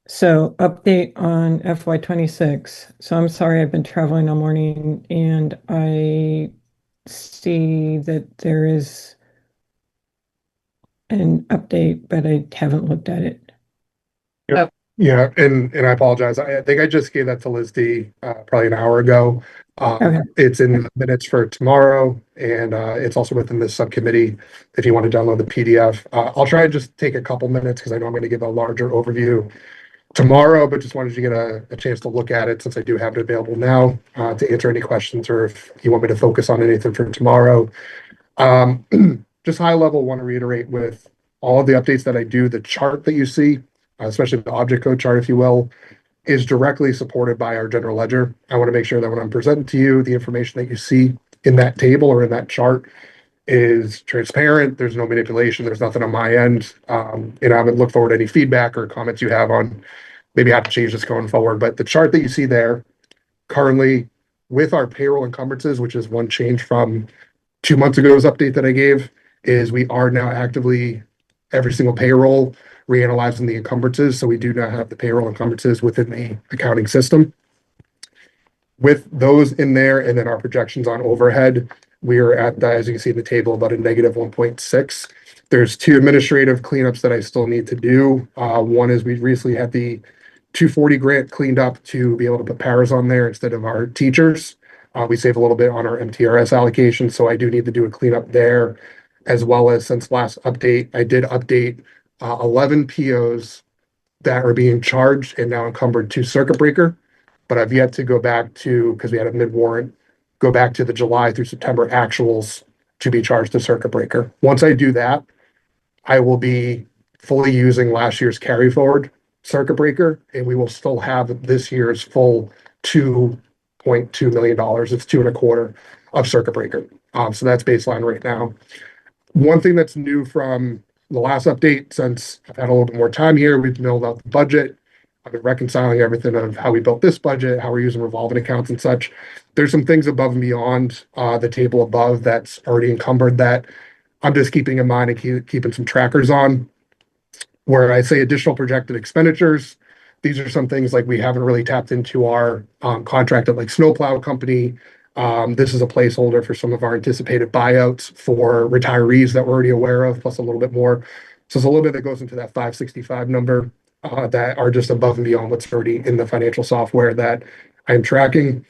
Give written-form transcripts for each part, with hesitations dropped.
So update on FY26. So I'm sorry, I've been traveling all morning and I see that there is an update, but I haven't looked at it. Yep. Yeah, and I apologize. I think I just gave that to Liz D probably an hour ago. Okay. It's in the minutes for tomorrow, and it's also within the subcommittee if you want to download the PDF. I'll try and just take a couple minutes because I know I'm going to give a larger overview tomorrow, but just wanted to get a chance to look at it since I do have it available now to answer any questions or if you want me to focus on anything for tomorrow. Um, just high level, want to reiterate with all of the updates that I do, the chart that you see, especially the object code chart, if you will, is directly supported by our general ledger. I want to make sure that when I'm presenting to you, the information that you see in that table or in that chart is transparent. There's no manipulation. There's nothing on my end. I would look forward to any feedback or comments you have on maybe how to change this going forward. But the chart that you see there currently with our payroll encumbrances, which is one change from 2 months ago's update that I gave, is we are now actively every single payroll reanalyzing the encumbrances. So we do not have the payroll encumbrances within the accounting system. With those in there and then our projections on overhead, we are at, as you can see in the table, about a negative 1.6. There's two administrative cleanups that I still need to do. One is we recently had the 240 grant cleaned up to be able to put paras on there instead of our teachers. We save a little bit on our MTRS allocation, so I do need to do a cleanup there, as well as since last update, I did update 11 POs that are being charged and now encumbered to circuit breaker, but I've yet to go back to, because we had a mid-warrant, go back to the July through September actuals to be charged to circuit breaker. Once I do that, I will be fully using last year's carry forward circuit breaker, and we will still have this year's full $2.2 million. It's 2.25 of circuit breaker. So that's baseline right now. One thing that's new from the last update, since I've had a little bit more time here, we've milled out the budget. I've been reconciling everything of how we built this budget, how we're using revolving accounts and such. There's some things above and beyond the table above that's already encumbered that I'm just keeping in mind and keeping some trackers on. Where I say additional projected expenditures, these are some things like we haven't really tapped into our contracted like snowplow company. This is a placeholder for some of our anticipated buyouts for retirees that we're already aware of, plus a little bit more. So it's a little bit that goes into that 565 number that are just above and beyond what's already in the financial software that I'm tracking.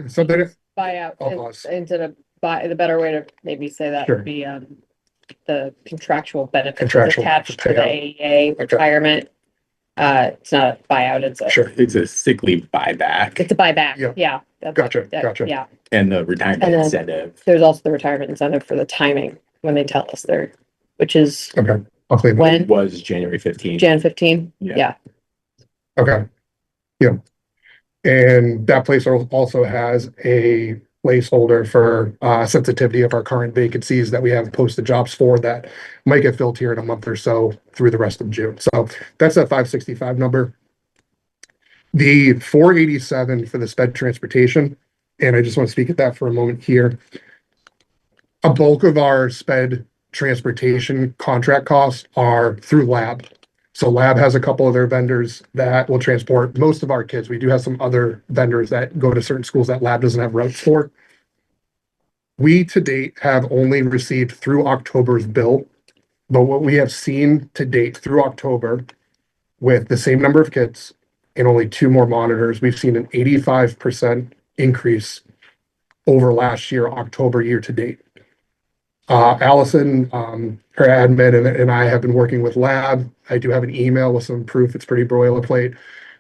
Something. Buyout I'll pause. instead of buy, the better way to maybe say that Sure. would be the contractual benefits Contractual attached to the payout. AEA Okay. retirement. It's not a buyout, it's a Sure. It's a sick leave buyback it's a buyback. Yeah. Yeah. Gotcha. Gotcha. Yeah. and the retirement And then- incentive. There's also the retirement incentive for the timing when they tell us they're, which is Okay. I'll clean that. when? Was January 15th. Jan 15? Yeah. Yeah. Okay. Yeah. And that place also has a placeholder for sensitivity of our current vacancies that we have posted jobs for that might get filled here in a month or so through the rest of June. So that's that 565 number. The 487 for the sped transportation, and I just want to speak at that for a moment here. A bulk of our sped transportation contract costs are through lab. So lab has a couple of their vendors that will transport most of our kids. We do have some other vendors that go to certain schools that lab doesn't have routes for. We to date have only received through October's bill, but what we have seen to date through October with the same number of kids and only 2 more monitors, we've seen an 85% increase over last year, October year to date. Allison, her admin, and I have been working with lab. I do have an email with some proof. It's pretty boilerplate.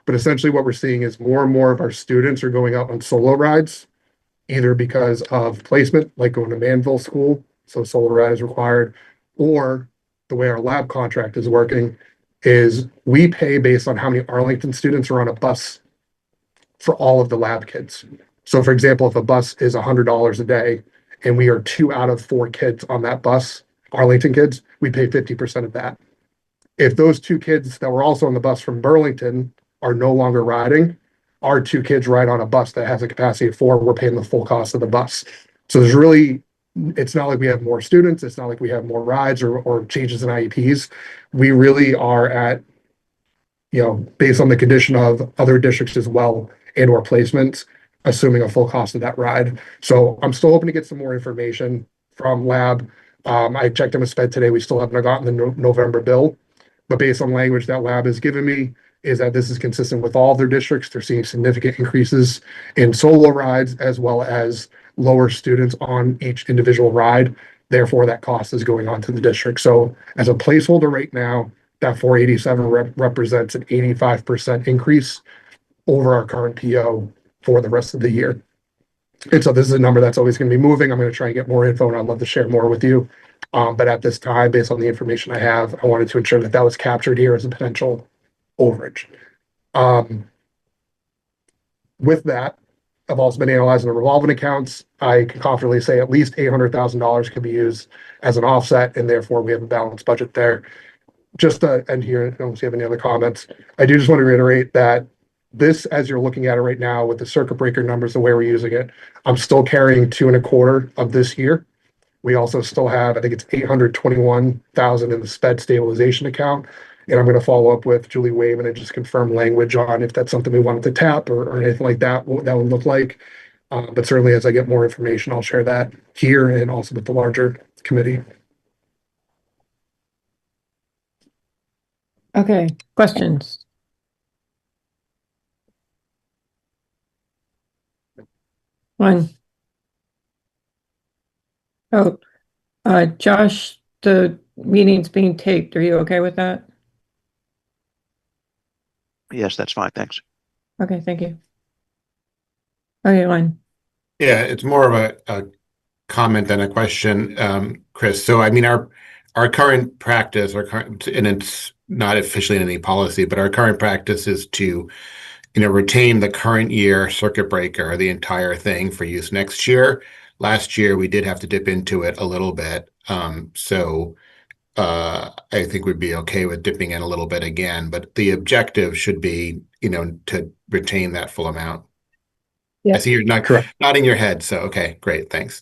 But essentially what we're seeing is more and more of our students are going out on solo rides, either because of placement, like going to Manville School, so solo ride is required, or the way our lab contract is working is we pay based on how many Arlington students are on a bus for all of the lab kids. So for example, if a bus is $100 a day, and we are 2 out of 4 kids on that bus, Arlington kids, we pay 50% of that. If those 2 kids that were also on the bus from Burlington are no longer riding, our 2 kids ride on a bus that has a capacity of 4, we're paying the full cost of the bus. So there's really, it's not like we have more students, it's not like we have more rides or changes in IEPs. We really are at based on the condition of other districts as well and or placements, assuming a full cost of that ride. So I'm still hoping to get some more information from Lab. I checked in with Sped today. We still haven't gotten the November bill, but based on language that Lab has given me, is that this is consistent with all of their districts. They're seeing significant increases in solo rides as well as lower students on each individual ride. Therefore, that cost is going on to the district. So as a placeholder right now, that 487 represents an 85% increase over our current PO for the rest of the year. And so this is a number that's always going to be moving. I'm going to try and get more info and I'd love to share more with you. But at this time, based on the information I have, I wanted to ensure that that was captured here as a potential overage. With that, I've also been analyzing the revolving accounts. I can confidently say at least $800,000 could be used as an offset, and therefore we have a balanced budget there. Just to end here, I don't see if you have any other comments. I do just want to reiterate that this, as you're looking at it right now with the circuit breaker numbers, the way we're using it, I'm still carrying 2.25 of this year. We also still have, I think it's 821,000 in the SPED stabilization account. And I'm going to follow up with Julie Wayman and just confirm language on if that's something we wanted to tap or anything like that, what that would look like. But certainly as I get more information, I'll share that here and also with the larger committee. Okay, questions? One. Oh, Josh, the meeting's being taped. Are you okay with that? Yes, that's fine. Thanks. Okay, thank you. Okay, Len. Yeah, it's more of a comment than a question, Chris. So, I mean, our current practice, and it's not officially in any policy, but our current practice is to, retain the current year circuit breaker, the entire thing for use next year. Last year, we did have to dip into it a little bit. So I think we'd be okay with dipping in a little bit again, but the objective should be, to retain that full amount. Yeah. I see you're not Correct. nodding your head. So, okay, great. Thanks.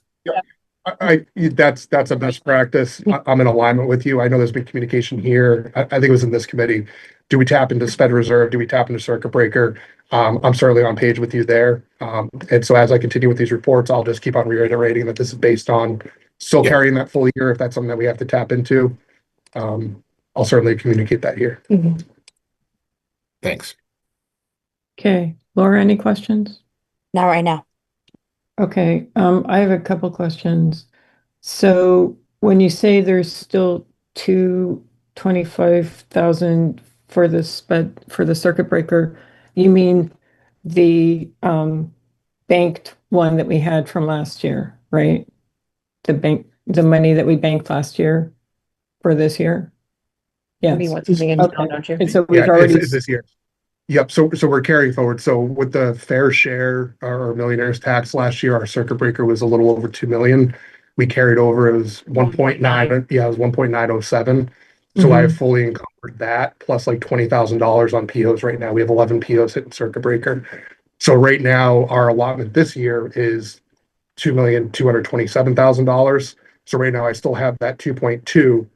That's a best practice. I'm in alignment with you. I know there's been communication here. I think it was in this committee. Do we tap into Sped Reserve? Do we tap into circuit breaker? I'm certainly on page with you there. And so as I continue with these reports, I'll just keep on reiterating that this is based on still Yeah. carrying that full year. If that's something that we have to tap into, I'll certainly communicate that here. Mhm. Thanks. Okay, Laura, any questions? Not right now. Okay, I have a couple questions. So when you say there's still 225,000 for the SPED for the circuit breaker, you mean the banked one that we had from last year, right? The money that we banked last year for this year? Maybe Yes. want something in Okay. town, don't you? And so we've Yeah, already, it's this year. Yep. So we're carrying forward. So with the fair share, our millionaires tax last year, our circuit breaker was a little over 2 million. We carried over, it was 1.9. Yeah, it was 1.907. So I have fully encumbered that plus like $20,000 on POs right now. We have 11 POs hitting circuit breaker. So right now our allotment this year is $2,227,000. So right now I still have that 2.2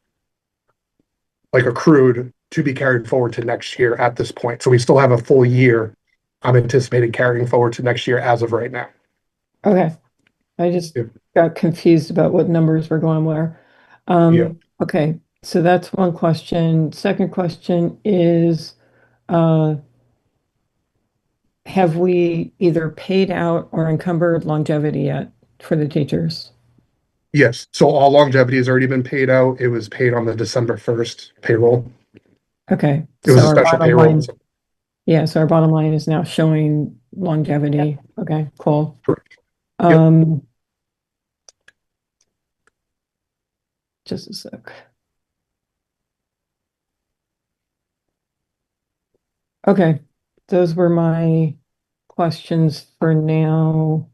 like accrued to be carried forward to next year at this point. So we still have a full year. I'm anticipating carrying forward to next year as of right now. okay. I just Yep. got confused about what numbers were going where. Yep. Okay, so that's one question. Second question is, have we either paid out or encumbered longevity yet for the teachers? Yes. So all longevity has already been paid out. It was paid on the December 1st payroll. Okay. It was so a our special bottom payroll. line- Yeah, so our bottom line is now showing longevity. Okay, cool. Correct. Just a sec. Okay, those were my questions for now.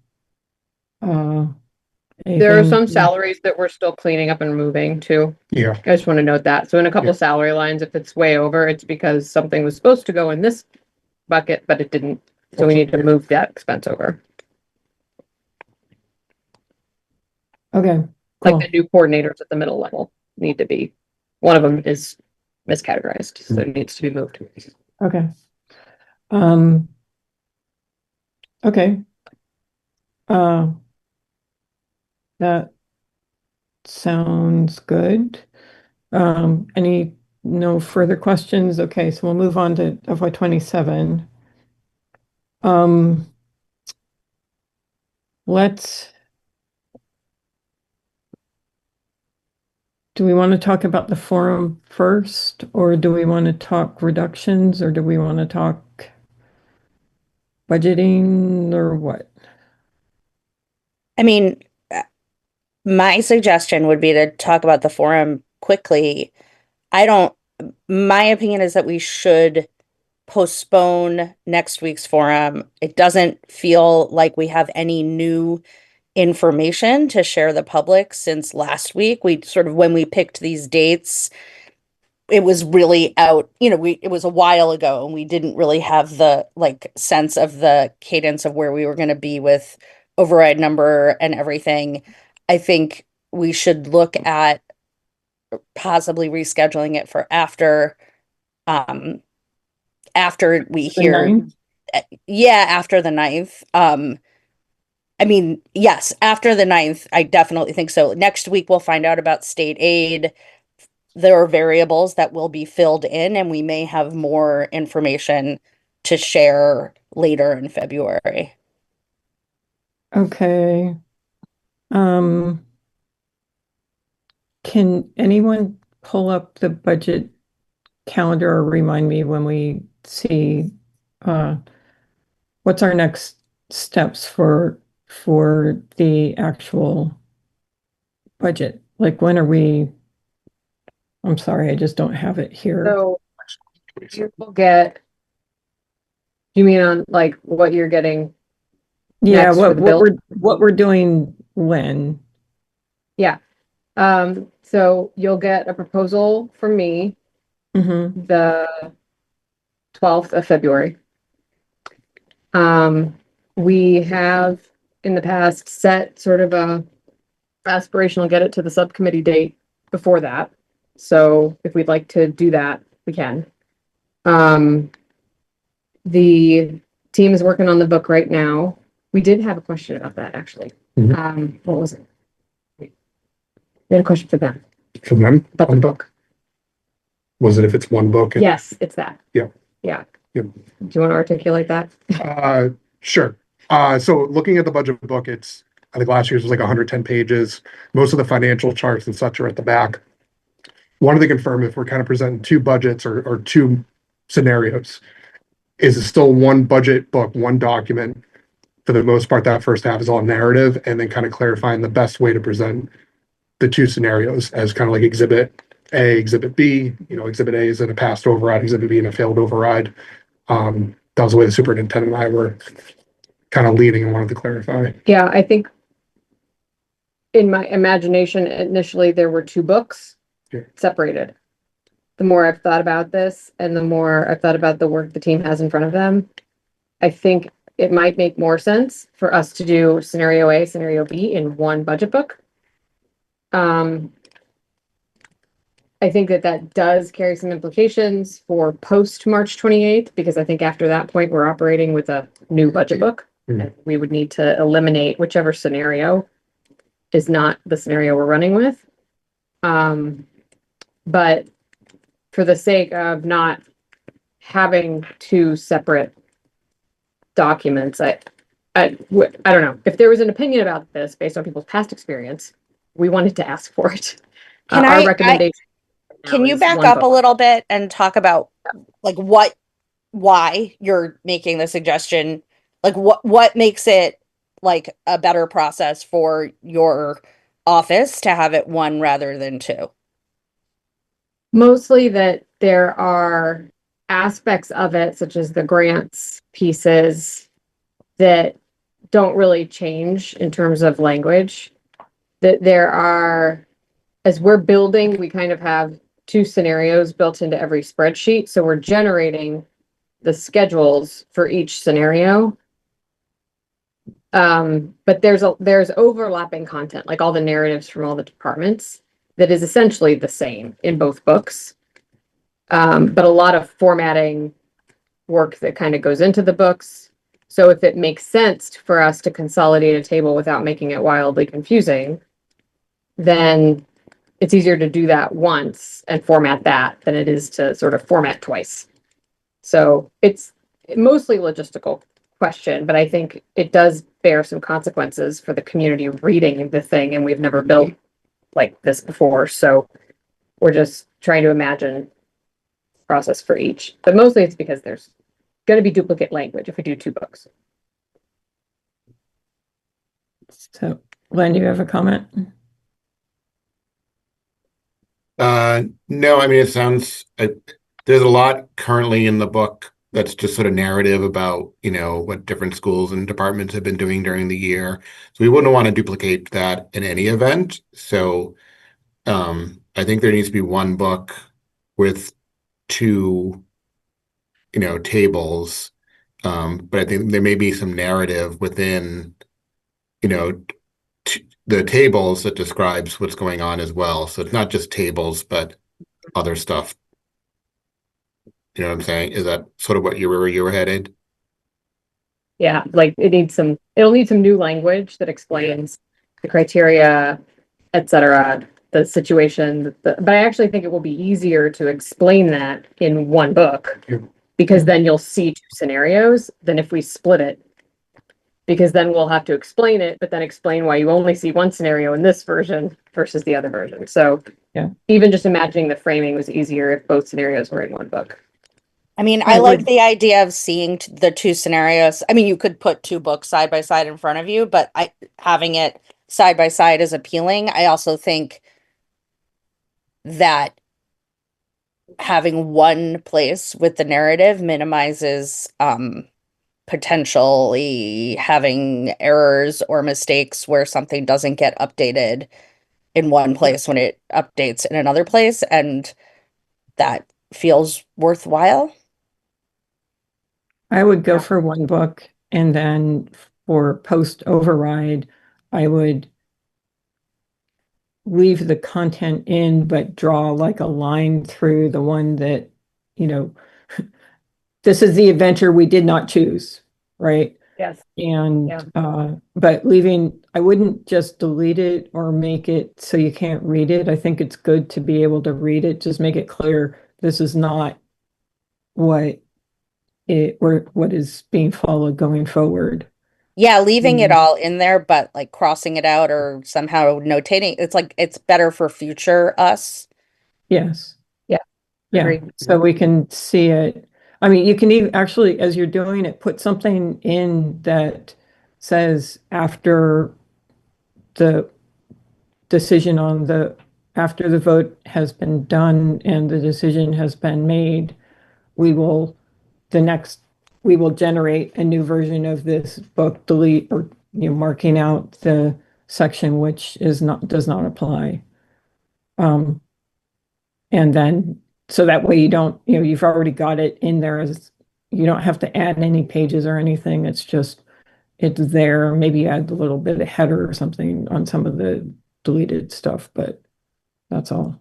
There are anything- some salaries that we're still cleaning up and moving too. Yeah. I just want to note that. So in a couple Yeah. salary lines, if it's way over, it's because something was supposed to go in this bucket, but it didn't. So we need to move that expense over. Okay, Like cool. the new coordinators at the middle level need to be, one of them is miscategorized, so it needs to be moved. Okay. Um, okay. Uh, that sounds good. No further questions? Okay, so we'll move on to FY 27. Um, let's, do we want to talk about the forum first, or do we want to talk reductions, or do we want to talk budgeting, or what? I mean, my suggestion would be to talk about the forum quickly. I don't, my opinion is that we should postpone next week's forum. It doesn't feel like we have any new information to share the public since last week. We sort of, when we picked these dates, it was really out, it was a while ago and we didn't really have the like sense of the cadence of where we were going to be with override number and everything. I think we should look at possibly rescheduling it for um after we The hear 9th? yeah, after the 9th. I mean, yes, after the 9th, I definitely think so. Next week we'll find out about state aid. There are variables that will be filled in, and we may have more information to share later in February. Okay. Um, can anyone pull up the budget calendar or remind me when we see what's our next steps for the actual budget? Like when are we? I'm sorry, I just don't have it here. So you will get, you mean on like what you're getting? Yeah, next for the bill? what we're doing when? So you'll get a proposal from me Mm-hmm. the 12th of February. We have in the past set sort of a aspirational get it to the subcommittee date before that. So if we'd like to do that, we can. The team is working on the book right now. We did have a question about that, actually. What was it? We had a question for them For them, about the book. was it if it's one book? Yes, it's that. Yeah. Yeah. Yep. Do you want to articulate that? Sure. So looking at the budget book, I think last year's was like 110 pages. Most of the financial charts and such are at the back. Wanted to confirm if we're kind of presenting two budgets or two scenarios. Is it still one budget book, one document? For the most part, that first half is all narrative, and then kind of clarifying the best way to present the two scenarios as kind of like exhibit A, exhibit B. Exhibit A is in a passed override, exhibit B in a failed override. That was the way the superintendent and I were kind of leading and wanted to clarify. Yeah, I think in my imagination, initially there were two books separated. The more I've thought about this and the more I've thought about the work the team has in front of them, I think it might make more sense for us to do scenario A, scenario B in one budget book. I think that does carry some implications for post March 28th, because I think after that point, we're operating with a new budget book. And we would need to eliminate whichever scenario is not the scenario we're running with. But for the sake of not having two separate documents, I don't know. If there was an opinion about this based on people's past experience, we wanted to ask for it. Our recommendation. Can you back up a little bit and talk about like why you're making the suggestion? Like what makes it like a better process for your office to have it one rather than two? Mostly that there are aspects of it, such as the grants pieces, that don't really change in terms of language. That there are, as we're building, we kind of have two scenarios built into every spreadsheet. So we're generating the schedules for each scenario. But there's overlapping content, like all the narratives from all the departments, that is essentially the same in both books. But a lot of formatting work that kind of goes into the books. So if it makes sense for us to consolidate a table without making it wildly confusing, then it's easier to do that once and format that than it is to sort of format twice. So it's mostly logistical question, but I think it does bear some consequences for the community reading the thing, and we've never built like this before. So we're just trying to imagine process for each, but mostly it's because there's going to be duplicate language if we do 2 books. So, Len, do you have a comment? No, I mean, it sounds, there's a lot currently in the book that's just sort of narrative about, what different schools and departments have been doing during the year. So we wouldn't want to duplicate that in any event. So I think there needs to be one book with 2, tables. But I think there may be some narrative within, the tables that describes what's going on as well. So it's not just tables, but other stuff. You know what I'm saying? Is that sort of where you were headed? Yeah, like it'll need some new language that explains the criteria, et cetera, the situation. But I actually think it will be easier to explain that in one book Yeah. because then you'll see 2 scenarios than if we split it. Because then we'll have to explain it, but then explain why you only see one scenario in this version versus the other version. So Yeah. even just imagining the framing was easier if both scenarios were in one book. I mean, I I like would- the idea of seeing the 2 scenarios. I mean, you could put 2 books side by side in front of you, but having it side by side is appealing. I also think that having one place with the narrative minimizes potentially having errors or mistakes where something doesn't get updated in one place when it updates in another place, and that feels worthwhile. I would go for one book, and then for post override, I would leave the content in, but draw like a line through the one that, this is the adventure we did not choose, right? Yes. And, Yeah. but I wouldn't just delete it or make it so you can't read it. I think it's good to be able to read it, just make it clear this is not what what is being followed going forward. Yeah, leaving it Mhm. all in there, but like crossing it out or somehow notating, it's like it's better for future us. Yes. Yeah. Yeah, Agreed. so we can see it. I mean, you can even actually, as you're doing it, put something in that says after the decision after the vote has been done and the decision has been made, we will, the next, we will generate a new version of this book, delete or, marking out the section which does not apply. And then, so that way you don't, you've already got it in there as, you don't have to add any pages or anything. It's there. Maybe add a little bit of header or something on some of the deleted stuff, but that's all.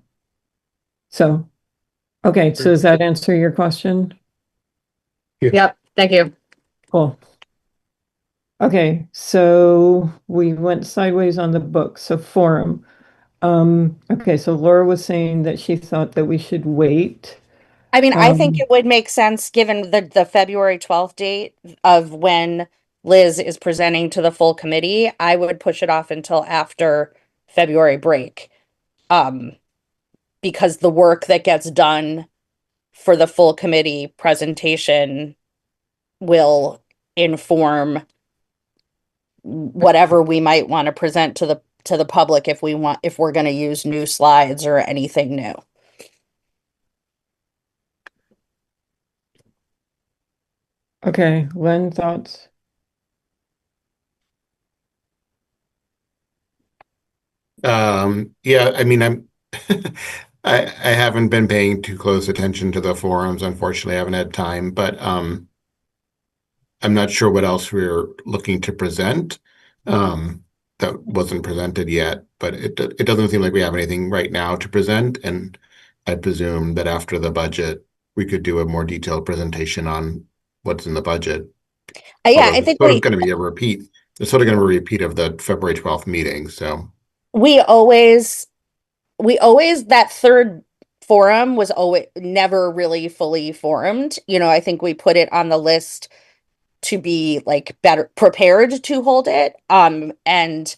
So, okay, so does that answer your question? Yep. Thank you. Cool. Okay, so we went sideways on the book. So forum. Okay, so Laura was saying that she thought that we should wait. I mean, I think it would make sense given the February 12th date of when Liz is presenting to the full committee. I would push it off until after February break. Because the work that gets done for the full committee presentation will inform whatever we might want to present to the public if we're going to use new slides or anything new. Okay, Len, thoughts? Yeah, I mean, I haven't been paying too close attention to the forums. Unfortunately, I haven't had time, but I'm not sure what else we're looking to present that wasn't presented yet, but it doesn't seem like we have anything right now to present, and I presume that after the budget, we could do a more detailed presentation on what's in the budget. Yeah, Although I think it's sort of going to be a repeat. It's sort of going to be a repeat of the February 12th meeting. So we always that third forum was always never really fully formed. I think we put it on the list to be like better prepared to hold it. And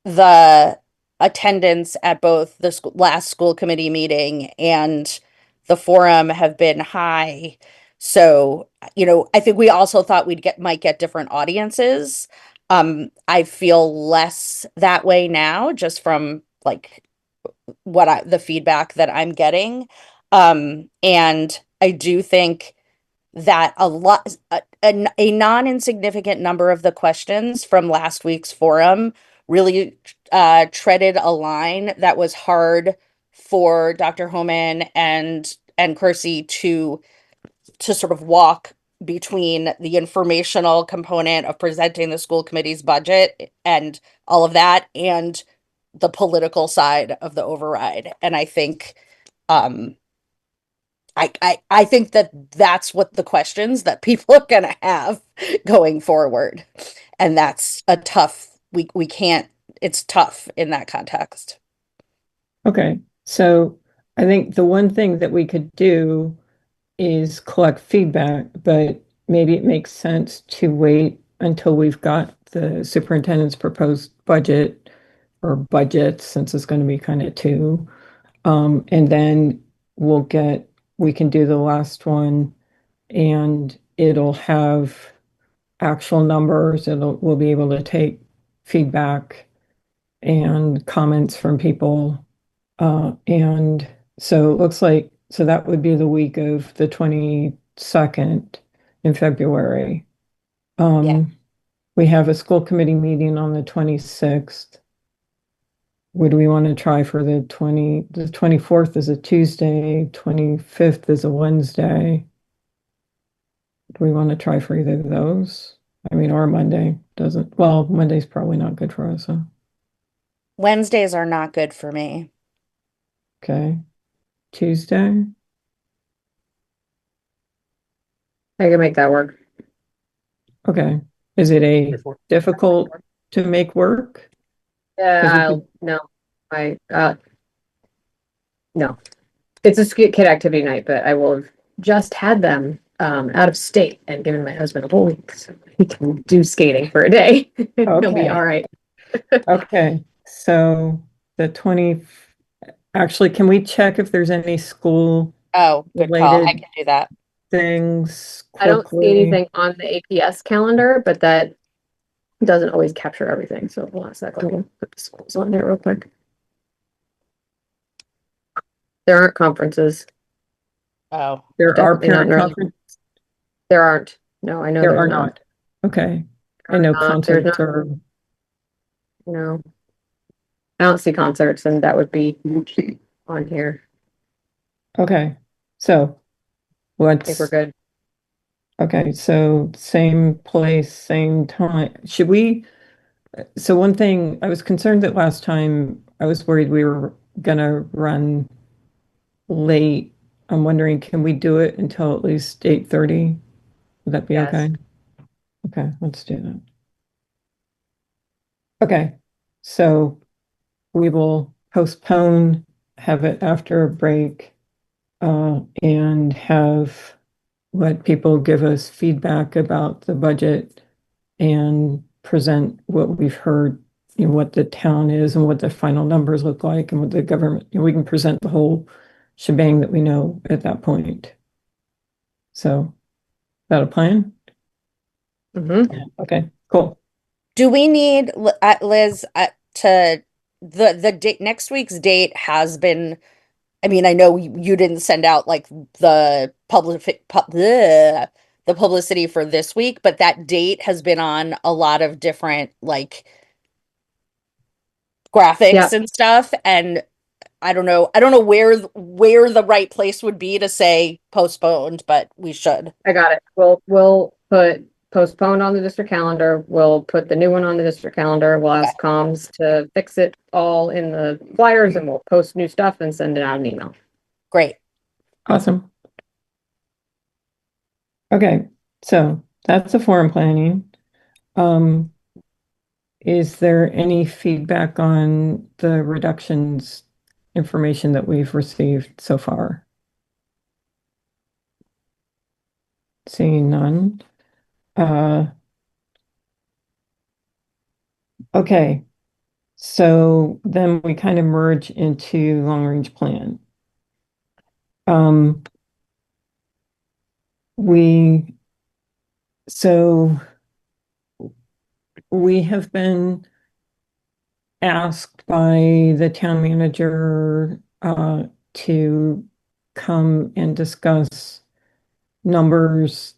the attendance at both the last school committee meeting and the forum have been high. So, I think we also thought might get different audiences. I feel less that way now, just from like the feedback that I'm getting. And I do think that a non-insignificant number of the questions from last week's forum really treaded a line that was hard for Dr. Homan and Kersey to sort of walk between the informational component of presenting the school committee's budget and all of that and the political side of the override. And I think um I think that that's what the questions that people are going to have going forward. And that's a tough, we can't, it's tough in that context. Okay, so I think the one thing that we could do is collect feedback, but maybe it makes sense to wait until we've got the superintendent's proposed budget or budgets, since it's going to be kind of two. And then we can do the last one and it'll have actual numbers. We'll be able to take feedback and comments from people. And so it looks like, so that would be the week of the 22nd in February. Yeah. We have a school committee meeting on the 26th. Would we want to try for the 24th is a Tuesday, 25th is a Wednesday? Do we want to try for either of those? I mean, or Monday doesn't, well, Monday's probably not good for us, huh? Wednesdays are not good for me. Okay. Tuesday? I can make that work. Okay. Is it a difficult to make work? Yeah, no, no. It's a kid activity night, but I will have just had them out of state and given my husband a whole week so he can do skating for a day. He'll be Okay. all right. Okay. So the 20, actually, can we check if there's any school Oh, good call. I related can do that. things I don't see quickly? anything on the APS calendar, but that doesn't always capture everything. So hold on a second. Let me put the schools on there real quick. There aren't conferences. Oh, There are Definitely not parent in early. conferences? There aren't. No, I know There there's are not. not. Okay. I There know are not. There's concerts not. are, No. I don't see concerts, and that would be on here. okay. So I think we're let's, good. okay, so same place, same time. Should we, so one thing, I was concerned that last time I was worried we were gonna run late. I'm wondering, can we do it until at least 8:30? Would that be Yes. okay? Okay, let's do that. Okay, so we will postpone, have it after a break, and let people give us feedback about the budget and present what we've heard, what the town is and what the final numbers look like and what the government, we can present the whole shebang that we know at that point. So, is that a plan? Okay, cool. do we need Liz to the date next week's date has been, I mean, I know you didn't send out like the the publicity for this week, but that date has been on a lot of different like graphics Yeah. and stuff. And I don't know where the right place would be to say postponed, but we should. I got it. We'll put postponed on the district calendar. We'll put the new one on the district calendar. We'll ask comms to fix it all in the flyers and we'll post new stuff and send it out an email. Great. Awesome. Okay, So that's the forum planning. Um, is there any feedback on the reductions information that we've received so far? Seeing none. Okay, so then we kind of merge into long range plan. Um, we so we have been asked by the town manager to come and discuss numbers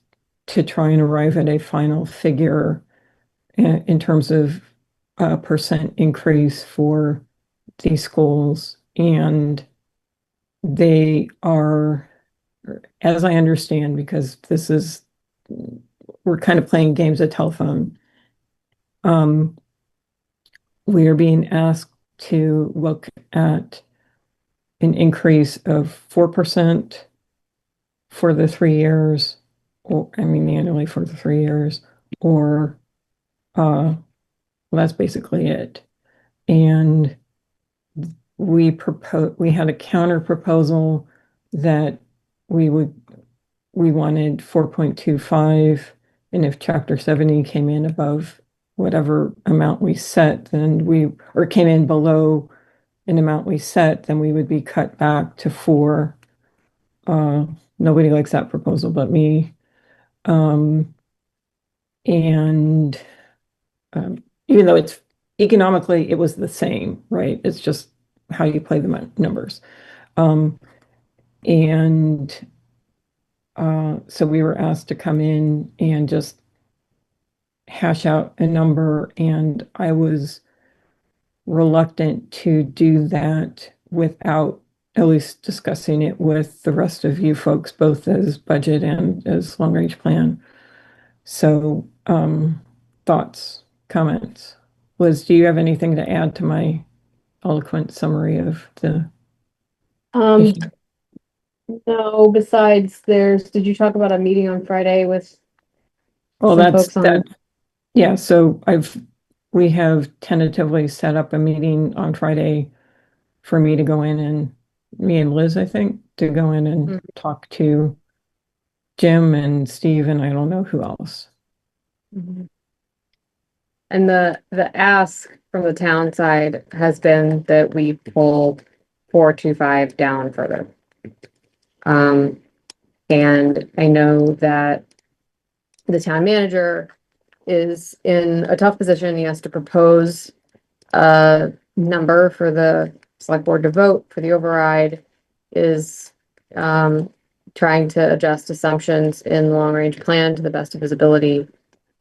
to try and arrive at a final figure in terms of a percent increase for these schools. And they are, as I understand, because we're kind of playing games of telephone. Um, we are being asked to look at an increase of 4% for the 3 years, or I mean annually for the 3 years, or well, that's basically it. And we had a counter proposal that we wanted 4.25, and if chapter 70 came in above whatever amount we set, or came in below an amount we set, then we would be cut back to 4. Nobody likes that proposal but me. And even though it's economically, it was the same, right? It's just how you play the numbers. And so we were asked to come in and just hash out a number, and I was reluctant to do that without at least discussing it with the rest of you folks, both as budget and as long range plan. So, thoughts, comments. Liz, do you have anything to add to my eloquent summary of the issue? No, besides did you talk about a meeting on Friday with Well, some that's folks on? that. Yeah, so we have tentatively set up a meeting on Friday for me to go in, and me and Liz, I think, to go in and Mhm. talk to Jim and Steve, and I don't know who else. Mhm. And the ask from the town side has been that we pull 425 down further. And I know that the town manager is in a tough position. He has to propose a number for the select board to vote for the override, is trying to adjust assumptions in the long range plan to the best of his ability,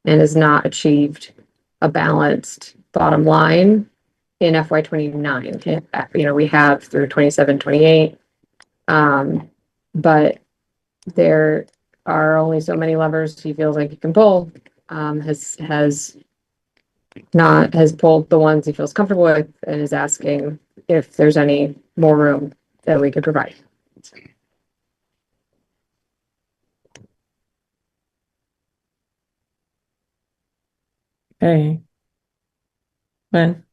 and has not achieved a balanced bottom line in FY 29. We have through 27, 28. But there are only so many levers he feels like he can pull. Has pulled the ones he feels comfortable with, and is asking if there's any more room that we could provide. Hey, Len,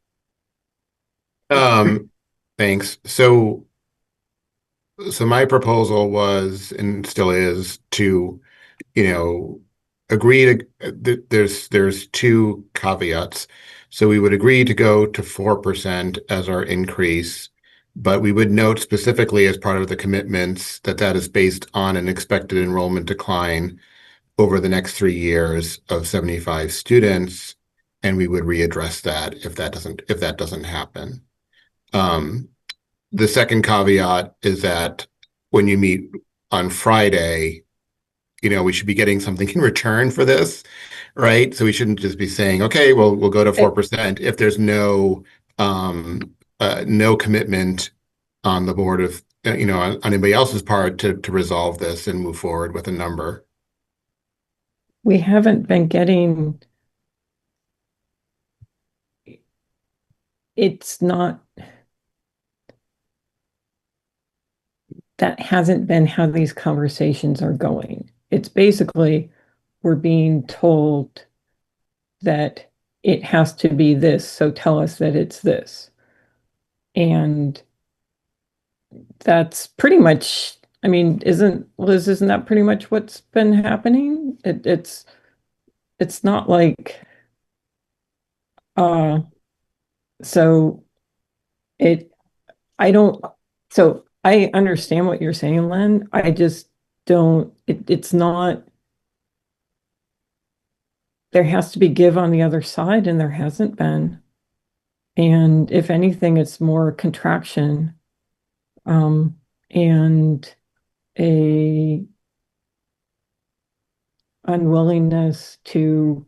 Thanks. So my proposal was, and still is, to, agree to, there's two caveats. So we would agree to go to 4% as our increase, but we would note specifically as part of the commitments that that is based on an expected enrollment decline over the next 3 years of 75 students, and we would readdress that if that doesn't happen. The second caveat is that when you meet on Friday, we should be getting something in return for this, right? So we shouldn't just be saying, okay, well, we'll go to 4% if there's no commitment on the board of, on anybody else's part to resolve this and move forward with a number. we haven't been getting, it's not, that hasn't been how these conversations are going. It's basically, we're being told that it has to be this, so tell us that it's this. And that's pretty much, I mean, Liz, isn't that pretty much what's been happening? It's not like, uh, so it, I don't, so I understand what you're saying, Len. I just don't, it's not, there has to be give on the other side, and there hasn't been. And if anything, it's more contraction, and a unwillingness to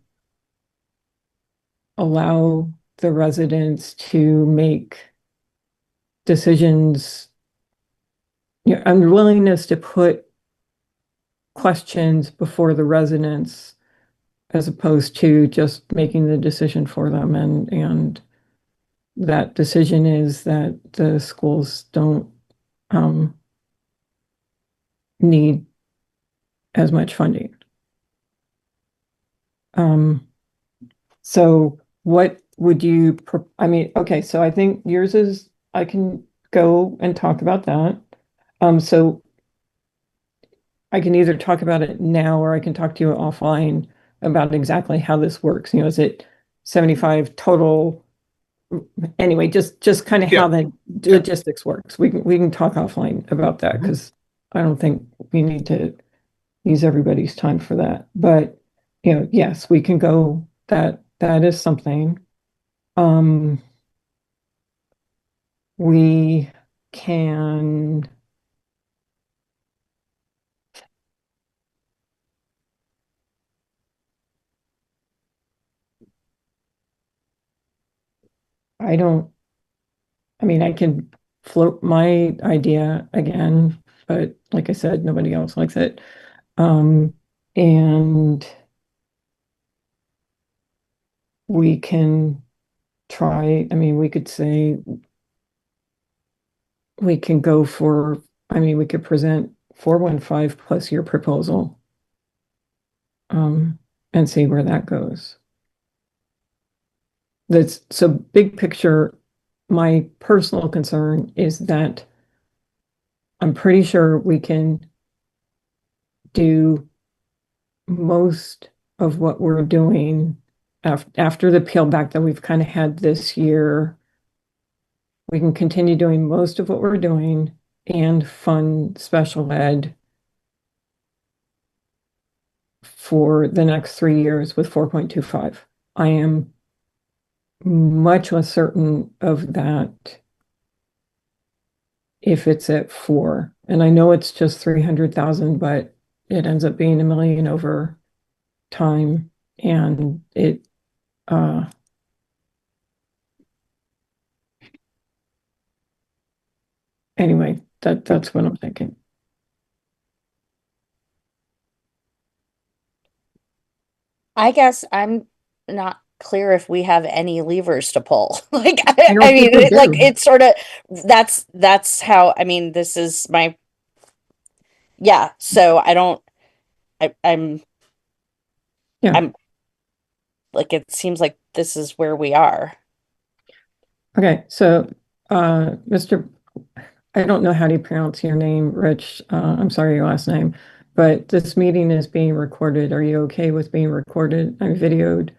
allow the residents to make decisions, unwillingness to put questions before the residents as opposed to just making the decision for them. And that decision is that the schools don't need as much funding. So what would you, I mean, okay, so I think yours is, I can go and talk about that. So I can either talk about it now or I can talk to you offline about exactly how this works. Is it 75 total? Anyway, just kind of how the logistics works. We can talk offline about that because I don't think we need to use everybody's time for that. But yes, we can go. That is something. We can. I mean, I can float my idea again, but like I said, nobody else likes it. And we can try, I mean, we could say we can go for, I mean, we could present 415 plus your proposal, and see where that goes. That's so big picture. My personal concern is that I'm pretty sure we can do most of what we're doing after the peel back that we've kind of had this year. We can continue doing most of what we're doing and fund special ed for the next 3 years with 4.25. I am much less certain of that if it's at 4. And I know it's just 300,000, but it ends up being $1 million over time. And it, anyway, that's what I'm thinking. I guess I'm not clear if we have any levers to pull. Like, I don't I think mean, we like do. it's sort of that's how, I mean, this is my, yeah. So I don't, I'm, Yeah. I'm like, it seems like this is where we are. Okay, so Mr. I don't know how to pronounce your name, Rich. I'm sorry, your last name, but this meeting is being recorded. Are you okay with being recorded and videoed?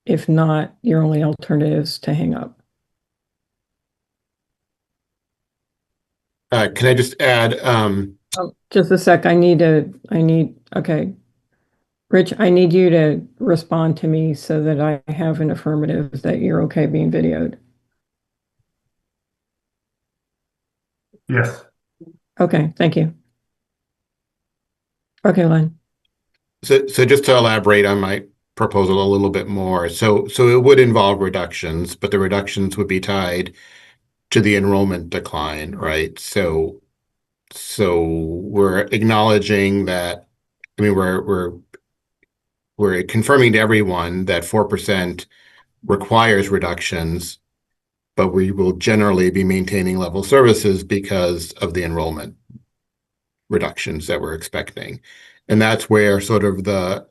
If not, your only alternative is to hang up. Can I just add, Just a sec. Okay. Rich, I need you to respond to me so that I have an affirmative that you're okay being videoed. Yes. Okay, thank you. Okay, Len. so just to elaborate on my proposal a little bit more. So it would involve reductions, but the reductions would be tied to the enrollment decline, right? So we're acknowledging that, I mean, we're confirming to everyone that 4% requires reductions, but we will generally be maintaining level services because of the enrollment reductions that we're expecting. And that's where sort of uh,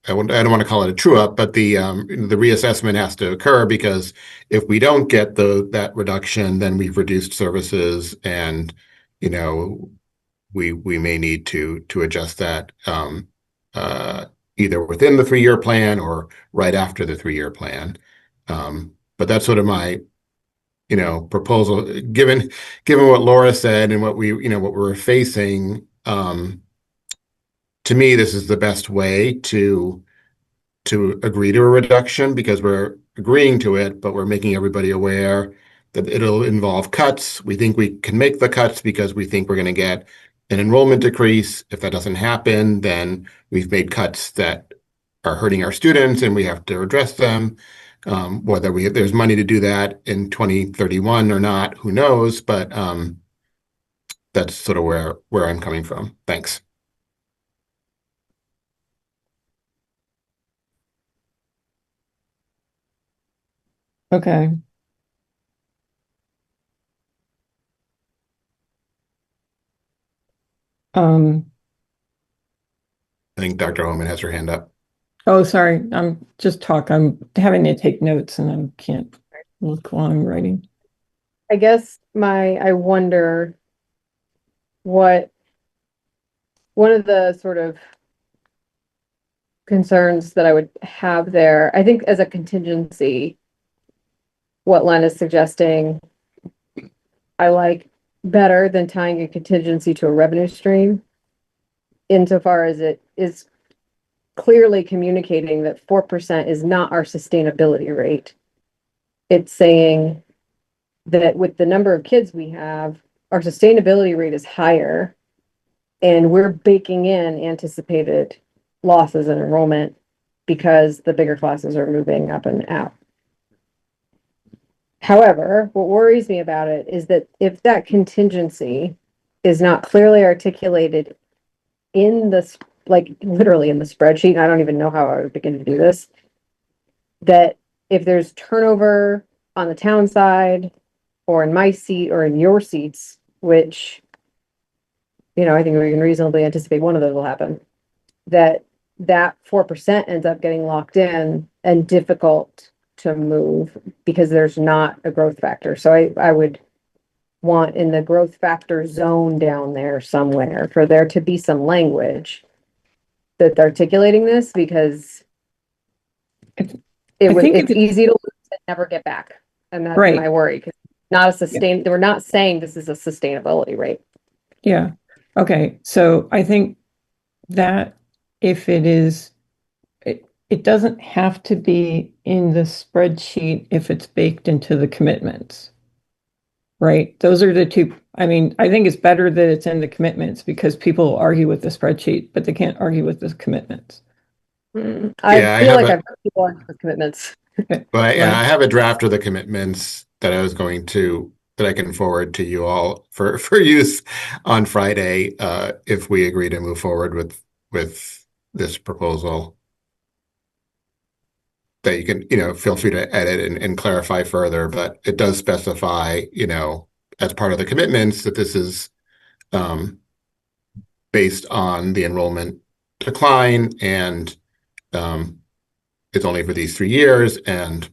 I don't want to call it a true up, but the reassessment has to occur, because if we don't get that reduction, then we've reduced services, and you know we may need to adjust that uh, either within the 3-year plan or right after the 3-year plan. But that's sort of my proposal, given what Laura said and what what we're facing. To me, this is the best way to agree to a reduction, because we're agreeing to it, but we're making everybody aware that it'll involve cuts. We think we can make the cuts because we think we're going to get an enrollment decrease. If that doesn't happen, then we've made cuts that are hurting our students, and we have to address them. Whether there's money to do that in 2031 or not, who knows? But that's sort of where I'm coming from. Thanks. Okay. Um, I think Dr. Holman has her hand up. oh, sorry, I'm just talk. I'm having to take notes and I can't look while I'm writing. I guess I wonder what one of the sort of concerns that I would have there, I think as a contingency, what Len is suggesting, I like better than tying a contingency to a revenue stream, insofar as it is clearly communicating that 4% is not our sustainability rate. It's saying that with the number of kids we have, our sustainability rate is higher, and we're baking in anticipated losses in enrollment because the bigger classes are moving up and out. However, what worries me about it is that if that contingency is not clearly articulated in the, like literally in the spreadsheet, and I don't even know how I would begin to do this, that if there's turnover on the town side or in my seat or in your seats, which, I think we can reasonably anticipate one of those will happen, that 4% ends up getting locked in and difficult to move because there's not a growth factor. So I would want in the growth factor zone down there somewhere for there to be some language that's articulating this, because it's easy to lose and never get back. And that's Right. my worry. We're not saying this is a sustainability rate. Yeah. Okay. So I think that if it doesn't have to be in the spreadsheet if it's baked into the commitments. Right? Those are the two. I mean, I think it's better that it's in the commitments because people argue with the spreadsheet, but they can't argue with the commitments. I feel like I've heard people argue with commitments. But I have a draft of the commitments that I can forward to you all for use on Friday, if we agree to move forward with this proposal. That you can, feel free to edit and clarify further, but it does specify, as part of the commitments, that this is based on the enrollment decline, and it's only for these 3 years, and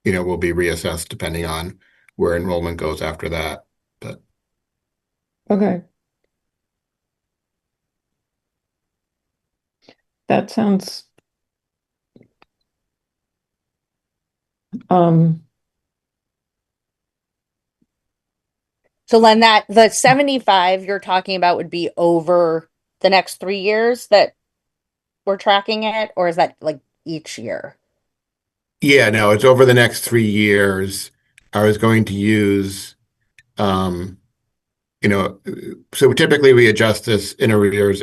will be reassessed depending on where enrollment goes after that. But Okay. That sounds So Len, that the 75 you're talking about would be over the next 3 years that we're tracking it, or is that like each year? yeah, no, it's over the next 3 years. I was going to use, so typically we adjust this in arrears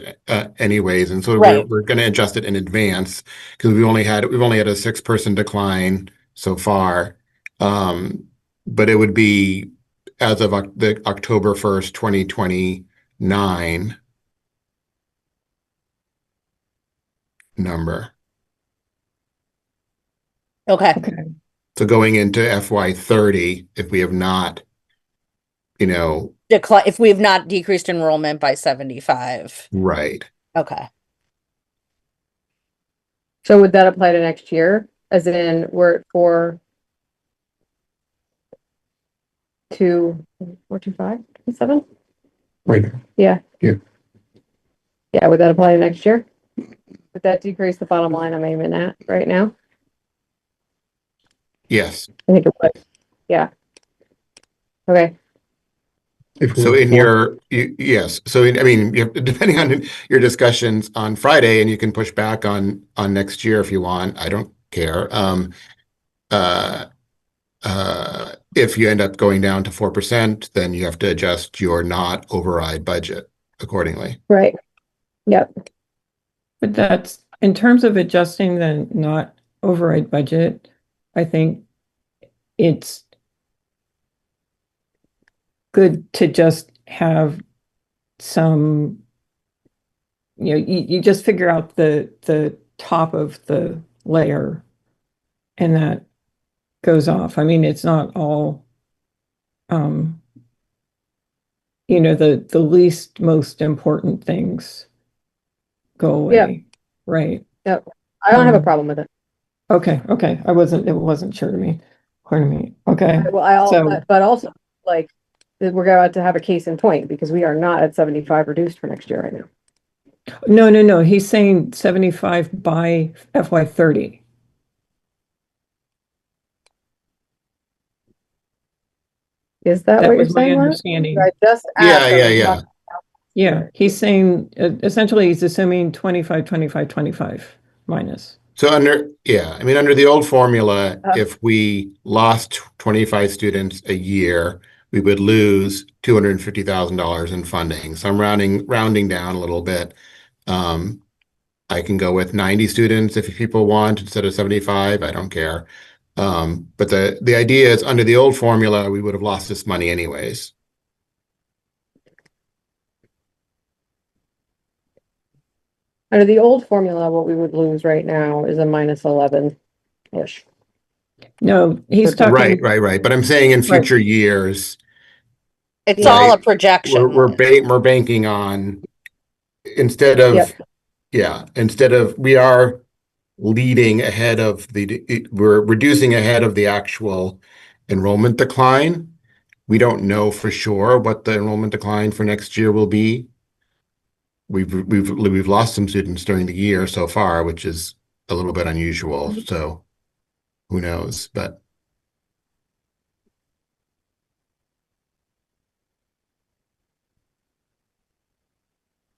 anyways, and so Right. we're going to adjust it in advance because we've only had a 6-person decline so far. But it would be as of the October 1st, 2029 number. Okay. okay. So going into FY 30, if we have not you know, Decline if we have not decreased enrollment by 75. right. Okay. So would that apply to next year? As in, we're at 4.25, 7? Right. Yeah. Yeah. Yeah, would that apply to next year? Would that decrease the bottom line I'm aiming at right now? Yes. I think it would. Yeah. Okay. If So we're in for- yes. So I mean, depending on your discussions on Friday, and you can push back on next year if you want. I don't care. Uh, if you end up going down to 4%, then you have to adjust your not override budget accordingly. Right. Yep. But that's, in terms of adjusting the not override budget, I think it's good to just have some, you just figure out the top of the layer and that goes off. I mean, it's not all, the least most important things go away, right? Yep. I don't have a Um, problem with it. Okay, it wasn't sure to me, clear to me. Okay, Well, so, but also, like, we're about to have a case in point because we are not at 75 reduced for next year right now. no, he's saying 75 by FY 30. Is that That what you're was my saying, Laura? understanding. I just Yeah, asked. yeah. Yeah, he's saying, essentially, he's assuming 25, 25, 25 minus. So I mean, under the old formula, Uh-huh. if we lost 25 students a year, we would lose $250,000 in funding. So I'm rounding down a little bit. I can go with 90 students if people want instead of 75. I don't care. But the idea is under the old formula, we would have lost this money anyways. Under the old formula, what we would lose right now is a minus 11-ish. No, he's talking, Right. But I'm saying in Right. future years, It's Yeah. all a Right. projection. we're banking on instead of we are leading ahead of we're reducing ahead of the actual enrollment decline. We don't know for sure what the enrollment decline for next year will be. We've lost some students during the year so far, which is a little bit unusual. So who knows? But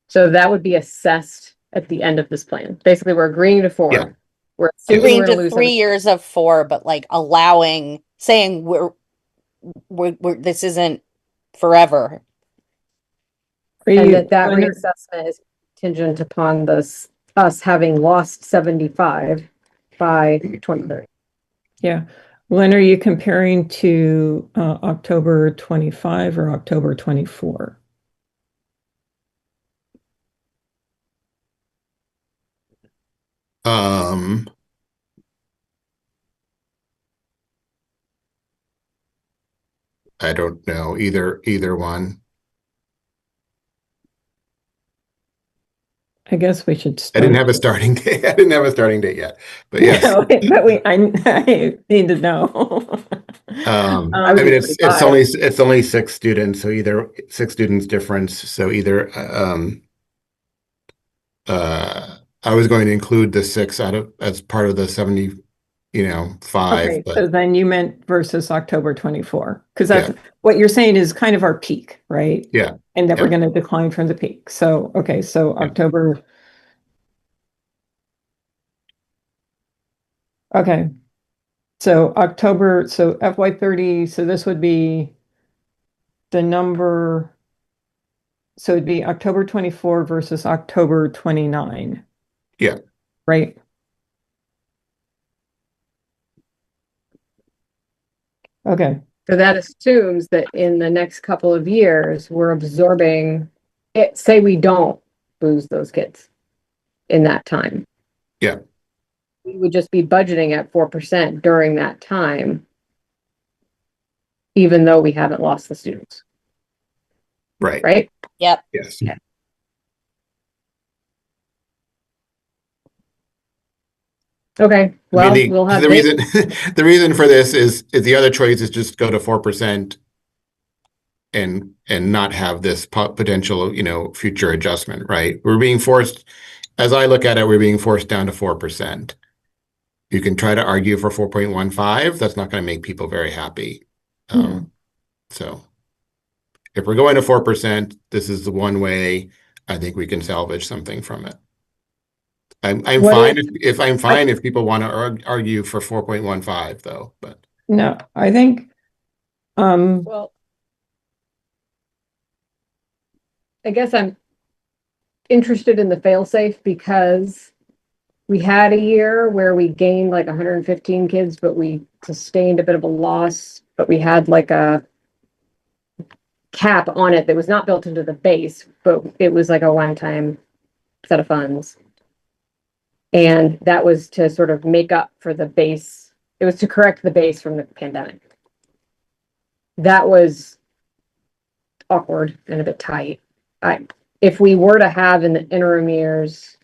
So that would be assessed at the end of this plan. Basically, we're agreeing to 4. Yeah. We're assuming Agreeing we're gonna to lose 3 years of 4, but like saying we're this isn't forever. and that reassessment is contingent upon us having lost 75 by 2030. Yeah. When are you comparing to October 25 or October 24? I don't know either one. I guess we should I start. didn't have a starting date. I didn't have a starting date yet, but yes. But I need to know. I mean, it's only 6 students, so either 6 students difference. So either I was going to include the 6 as part of the 70, 5. Okay, But so then you meant versus October 24, because Yeah. what you're saying is kind of our peak, right? yeah, And that we're Yeah. going to decline from the peak. So, okay, so Yeah. October. Okay. So FY 30, so this would be the number. So it'd be October 24 versus October 29. Yeah. Right? Okay. So that assumes that in the next couple of years, we're absorbing it. Say we don't lose those kids in that time. Yeah. We would just be budgeting at 4% during that time, even though we haven't lost the students. Right. right? Yep. Yes. Yeah. Okay, I mean, well, we'll have the this. reason the reason for this is the other choice is just go to 4% and not have this potential, future adjustment, right? We're being forced, as I look at it, we're being forced down to 4%. You can try to argue for 4.15. That's not going to make people very happy. No. So if we're going to 4%, this is the one way I think we can salvage something from it. I'm What fine if, if I'm fine if people want to argue for 4.15 though, but no, I think, Well, I guess I'm interested in the fail-safe because we had a year where we gained like 115 kids, but we sustained a bit of a loss, but we had like a cap on it that was not built into the base, but it was like a one-time set of funds. And that was to sort of make up for the base. It was to correct the base from the pandemic. That was awkward and a bit tight. If we were to have in the interim years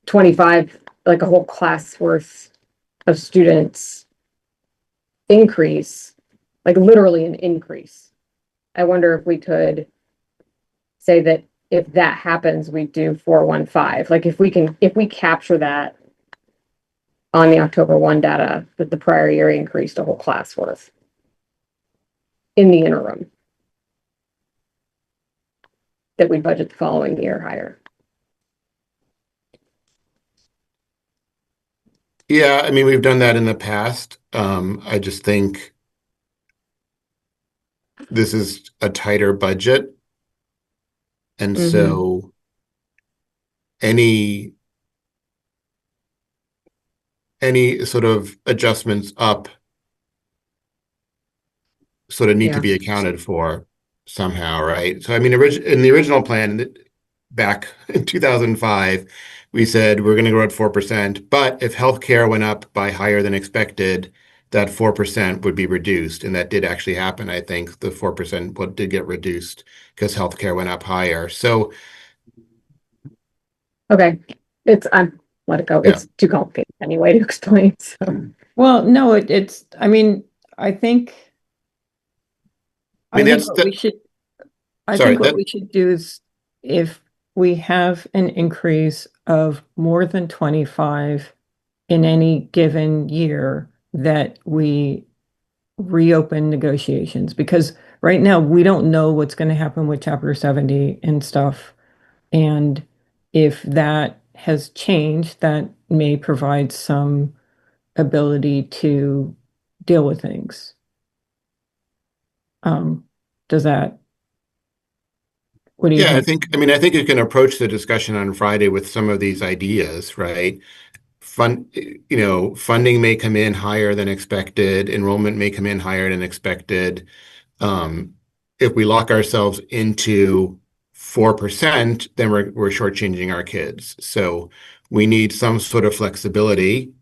25, like a whole class worth of students increase, like literally an increase, I wonder if we could say that if that happens, we do 415. Like if we capture that on the October 1 data, that the prior year increased a whole class worth in the interim, that we budget the following year higher. yeah, I mean, we've done that in the past. I just think this is a tighter budget. And so any sort of adjustments up sort of need to Yeah. be accounted for somehow, right? So I mean, in the original plan back in 2005, we said we're going to grow at 4%, but if healthcare went up by higher than expected, that 4% would be reduced. And that did actually happen. I think the 4% did get reduced because healthcare went up higher. So Okay. I'm let it go. yeah, It's too complicated anyway to explain. So well, no, I mean, I think, I mean, what we should, I sorry, think what we should do is if we have an increase of more than 25 in any given year, that we reopen negotiations, because right now we don't know what's going to happen with Chapter 70 and stuff. And if that has changed, that may provide some ability to deal with things. Does that, what do you yeah, think? I think you can approach the discussion on Friday with some of these ideas, right? Funding may come in higher than expected, enrollment may come in higher than expected. If we lock ourselves into 4%, then we're shortchanging our kids. So we need some sort of flexibility,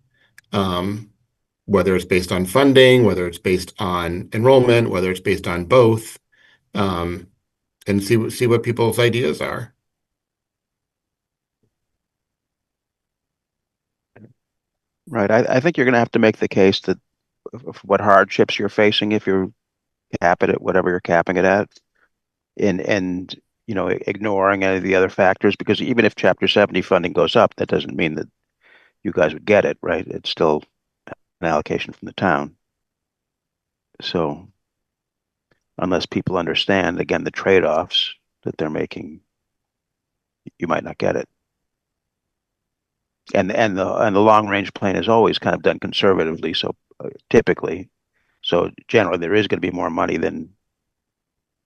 whether it's based on funding, whether it's based on enrollment, whether it's based on both, and see what people's ideas are. Right. I think you're going to have to make the case that of what hardships you're facing if you cap it at whatever you're capping it at, and ignoring any of the other factors, because even if Chapter 70 funding goes up, that doesn't mean that you guys would get it, right? It's still an allocation from the town. So unless people understand, again, the trade-offs that they're making, you might not get it. And the long range plan is always kind of done conservatively, so typically, so generally there is going to be more money than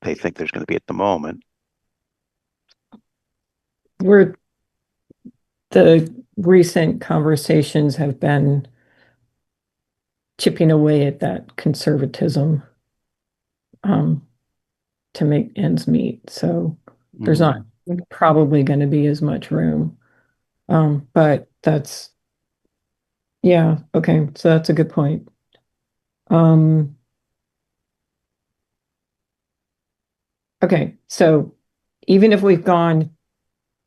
they think there's going to be at the moment. Where the recent conversations have been chipping away at that conservatism, to make ends meet. So there's not probably going to be as much room. But yeah, okay. So that's a good point. Okay, so even if we've gone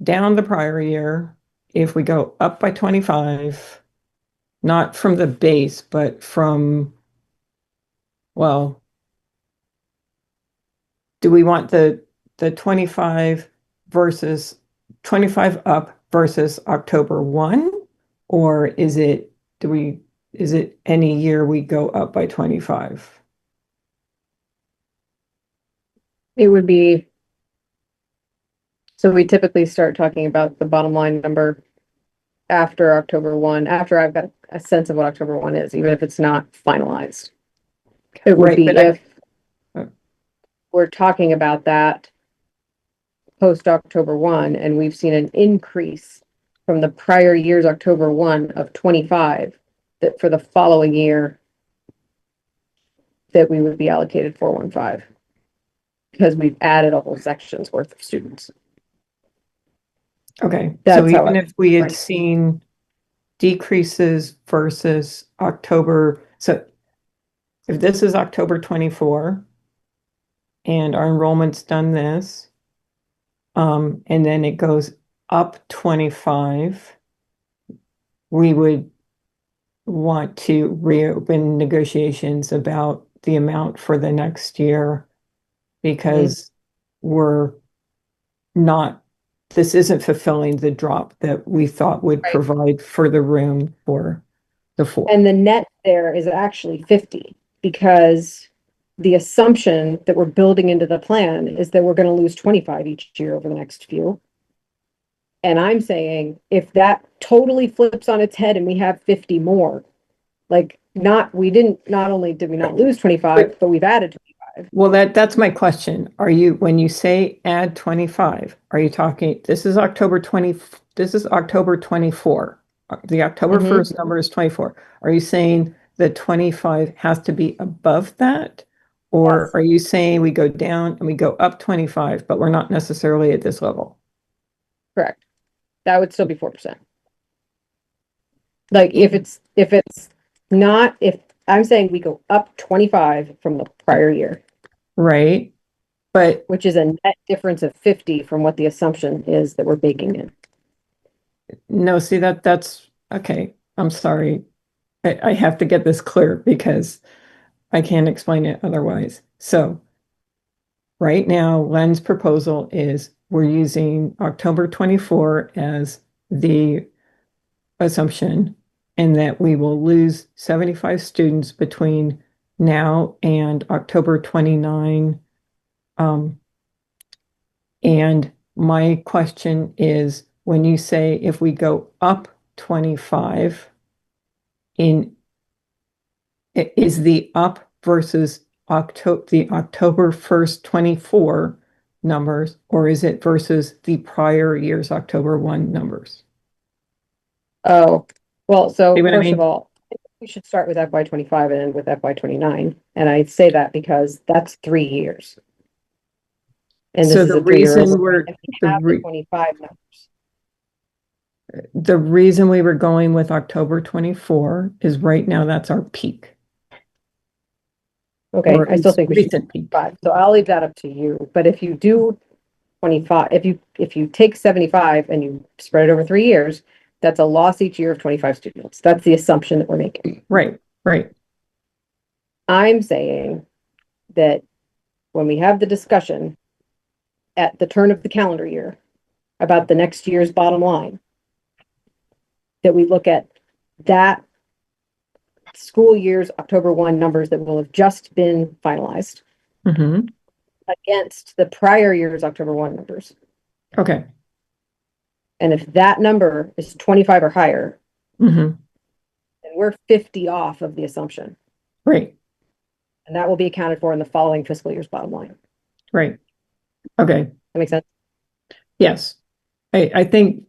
down the prior year, if we go up by 25, not from the base, but from, well, do we want the 25 versus 25 up versus October 1? Or is it any year we go up by 25? It would be, so we typically start talking about the bottom line number after October 1, after I've got a sense of what October 1 is, even if it's not finalized. It would Right, be but if uh, we're talking about that post October 1, and we've seen an increase from the prior year's October 1 of 25, that for the following year, that we would be allocated 415. Because we've added a whole section's worth of students. okay, so That's how even I- if we had right. seen decreases versus October, so if this is October 24 and our enrollment's done this, and then it goes up 25, we would want to reopen negotiations about the amount for the next year because we're not, this isn't fulfilling the drop that we thought would Right. provide further room for the 4. And the net there is actually 50, because the assumption that we're building into the plan is that we're going to lose 25 each year over the next few. And I'm saying if that totally flips on its head and we have 50 more, like not only did we not lose 25, but we've added 25. Well, that's my question. When you say add 25, are you talking, this is October 24. The October Mhm. 1st number is 24. Are you saying the 25 has to be above that? Or Yes. are you saying we go down and we go up 25, but we're not necessarily at this level? Correct. That would still be 4%. Like if it's not, if I'm saying we go up 25 from the prior year, Right? But which is a net difference of 50 from what the assumption is that we're baking in. no, see that's okay. I'm sorry. I have to get this clear because I can't explain it otherwise. So right now, Len's proposal is we're using October 24 as the assumption and that we will lose 75 students between now and October 29. And my question is, when you say if we go up 25, is the up versus the October 1st, 24 numbers, or is it versus the prior year's October 1 numbers? Oh, well, so See what I first of mean? all, we should start with FY 25 and end with FY 29. And I say that because that's 3 years. And So this is the a 3-year reason override. And we have the 25 numbers. the reason we were going with October 24 is right now that's our peak, Okay, or I still think we should recent peak. 5. So I'll leave that up to you. But if you do 25, if you take 75 and you spread it over 3 years, that's a loss each year of 25 students. That's the assumption that we're making. Right, right. I'm saying that when we have the discussion at the turn of the calendar year about the next year's bottom line, that we look at that school year's October 1 numbers that will have just been finalized Hmm. against the prior year's October 1 numbers. Okay. And if that number is 25 or higher, Hmm. then we're 50 off of the assumption. Right, And that will be accounted for in the following fiscal year's bottom line. right. Okay. That makes sense? Yes. I think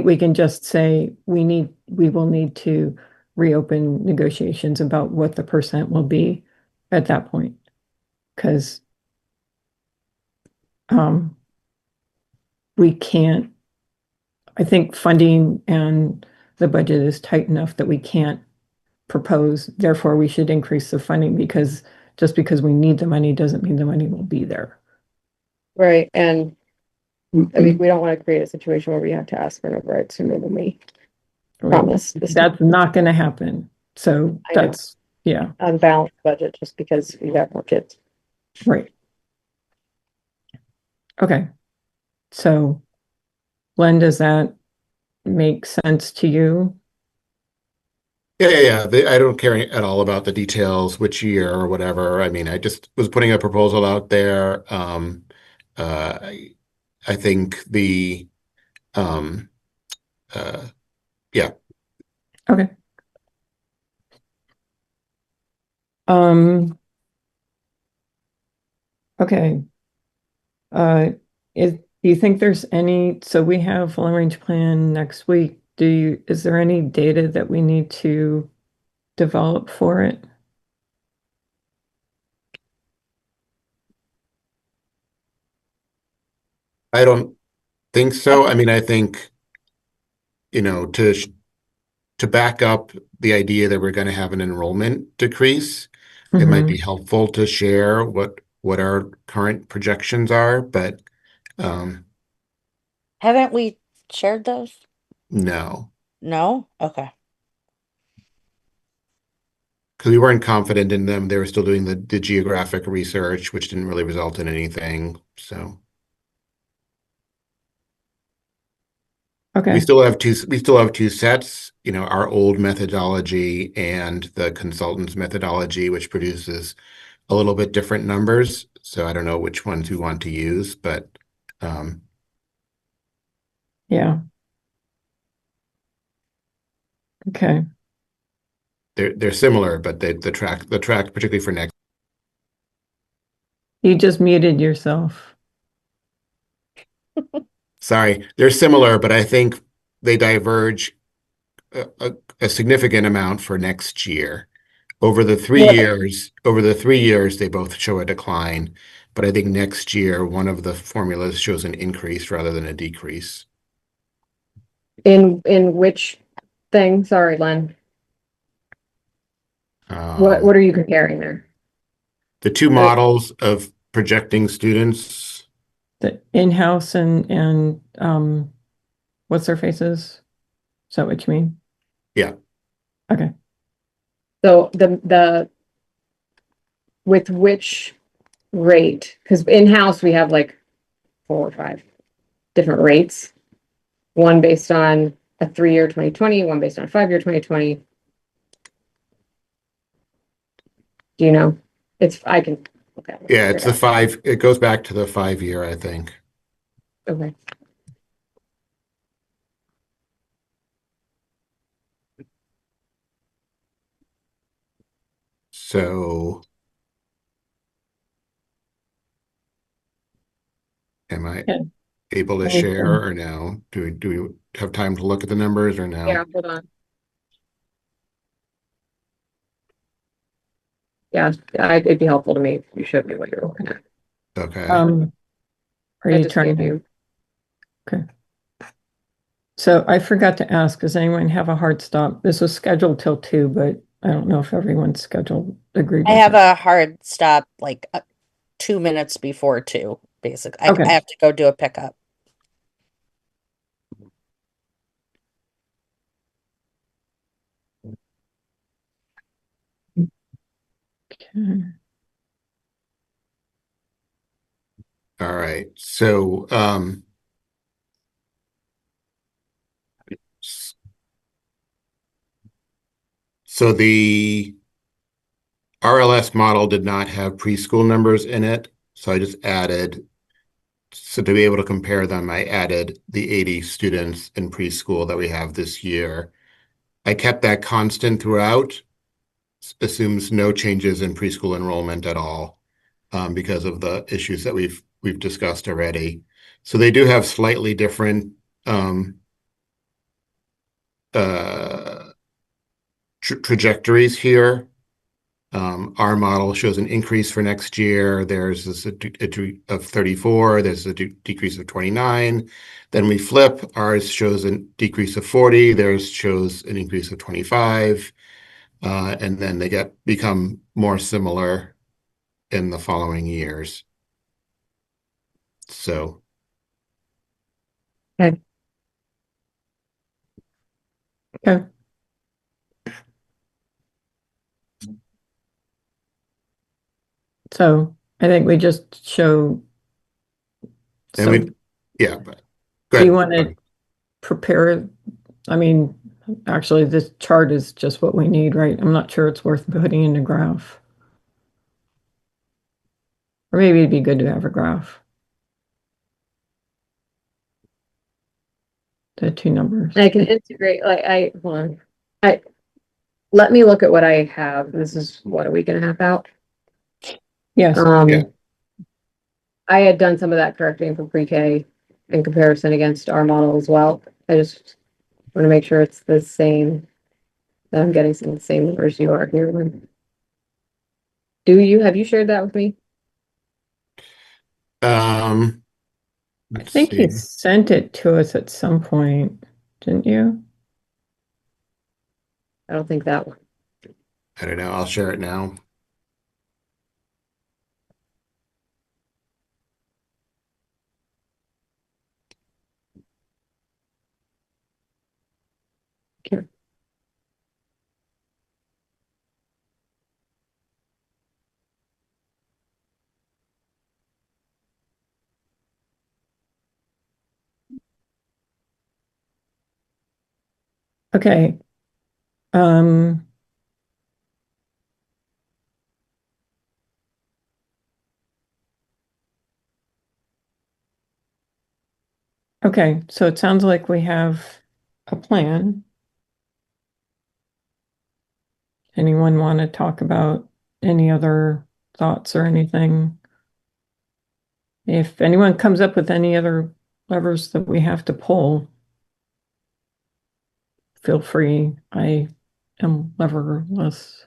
we can just say we will need to reopen negotiations about what the percent will be at that point. Because we can't, I think funding and the budget is tight enough that we can't propose, therefore we should increase the funding because just because we need the money doesn't mean the money will be there. Right, and I mean, we don't want to create a situation where we have to ask for an override sooner than we Right? promised. This That's not going to happen. So I know. that's, yeah, unbalanced budget just because we have more kids. right. Okay. So, Len, does that make sense to you? Yeah. I don't care at all about the details, which year or whatever. I mean, I just was putting a proposal out there. Uh, I think um, yeah. Okay. Um, okay. Uh, do you think there's any, so we have long range plan next week. Is there any data that we need to develop for it? I don't think so. I mean, I think, you know, to back up the idea that we're going to have an enrollment decrease, it might be helpful to share what our current projections are, but Haven't we shared those? no, No? Okay. because we weren't confident in them. They were still doing the geographic research, which didn't really result in anything. So Okay. we still have two sets, you know, our old methodology and the consultant's methodology, which produces a little bit different numbers. So I don't know which ones we want to use, but Yeah. Okay. they're similar, but the track particularly for next. You just muted yourself. Sorry, they're similar, but I think they diverge a significant amount for next year. Over the 3 years, they both show a decline, but I think next year one of the formulas shows an increase rather than a decrease. In which thing? Sorry, Len. What are you comparing there? The two models of projecting students. The in-house and what's their faces? Is that what you mean? Yeah. Okay. So the with which rate? Because in-house we have like 4 or 5 different rates. One based on a 3-year 2020, one based on a 5-year 2020. Do you know? I can look at it. Yeah, it's it goes back to the 5-year, I think. Okay. So am I Yeah. able to share or no? Do we have time to look at the numbers or no? Yeah, hold on. Yeah, it'd be helpful to me if you showed me what you're looking at. Okay. Are I you just trying gave you. Okay. So I forgot to ask, does anyone have a hard stop? This was scheduled till 2, but I don't know if everyone's scheduled agreed I with have that. a hard stop like 2 minutes before 2, basically. Okay. I have to go do a pickup. Okay. All right. So the RLS model did not have preschool numbers in it. So I just added, so to be able to compare them, I added the 80 students in preschool that we have this year. I kept that constant throughout, assumes no changes in preschool enrollment at all, because of the issues that we've discussed already. So they do have slightly different trajectories here. Our model shows an increase for next year. There's a of 34. There's a decrease of 29. Then we flip. Ours shows a decrease of 40. Theirs shows an increase of 25. And then they become more similar in the following years. So, Okay. So I think we just show, and so we, yeah, but go do you ahead. want to prepare? I mean, actually, this chart is just what we need, right? I'm not sure it's worth putting in a graph. Or maybe it'd be good to have a graph. The two numbers. I can integrate, hold on. Let me look at what I have. This is, what, a week and a half out? Yes. Yeah. I had done some of that correcting for pre-K in comparison against our model as well. I just want to make sure it's the same, that I'm getting some of the same numbers you are here. Have you shared that with me? I Let's think see. you sent it to us at some point, didn't you? I don't think that one. I don't know. I'll share it now. Okay. Okay. Okay, so it sounds like we have a plan. Anyone want to talk about any other thoughts or anything? If anyone comes up with any other levers that we have to pull, feel free. I am leverless.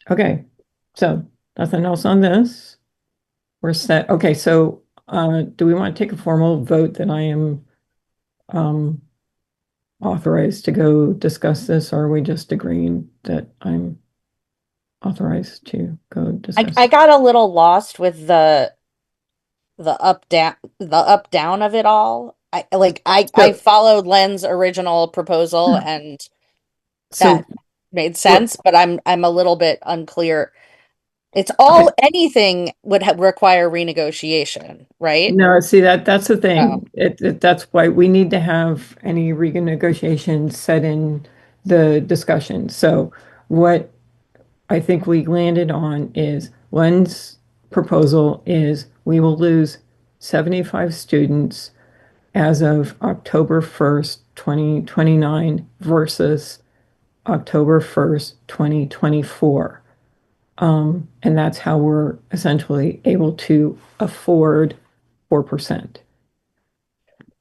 Okay, so nothing else on this. We're set. Okay, so do we want to take a formal vote that I am authorized to go discuss this, or are we just agreeing that I'm authorized to go discuss? I got a little lost with the up down of it all. I followed Len's original proposal and So that made sense, but I'm a little bit unclear. It's all okay. anything would require renegotiation, right? No, see that's the Oh, thing. That's why we need to have any renegotiations set in the discussion. So what I think we landed on is Len's proposal is we will lose 75 students as of October 1st, 2029 versus October 1st, 2024. And that's how we're essentially able to afford 4%.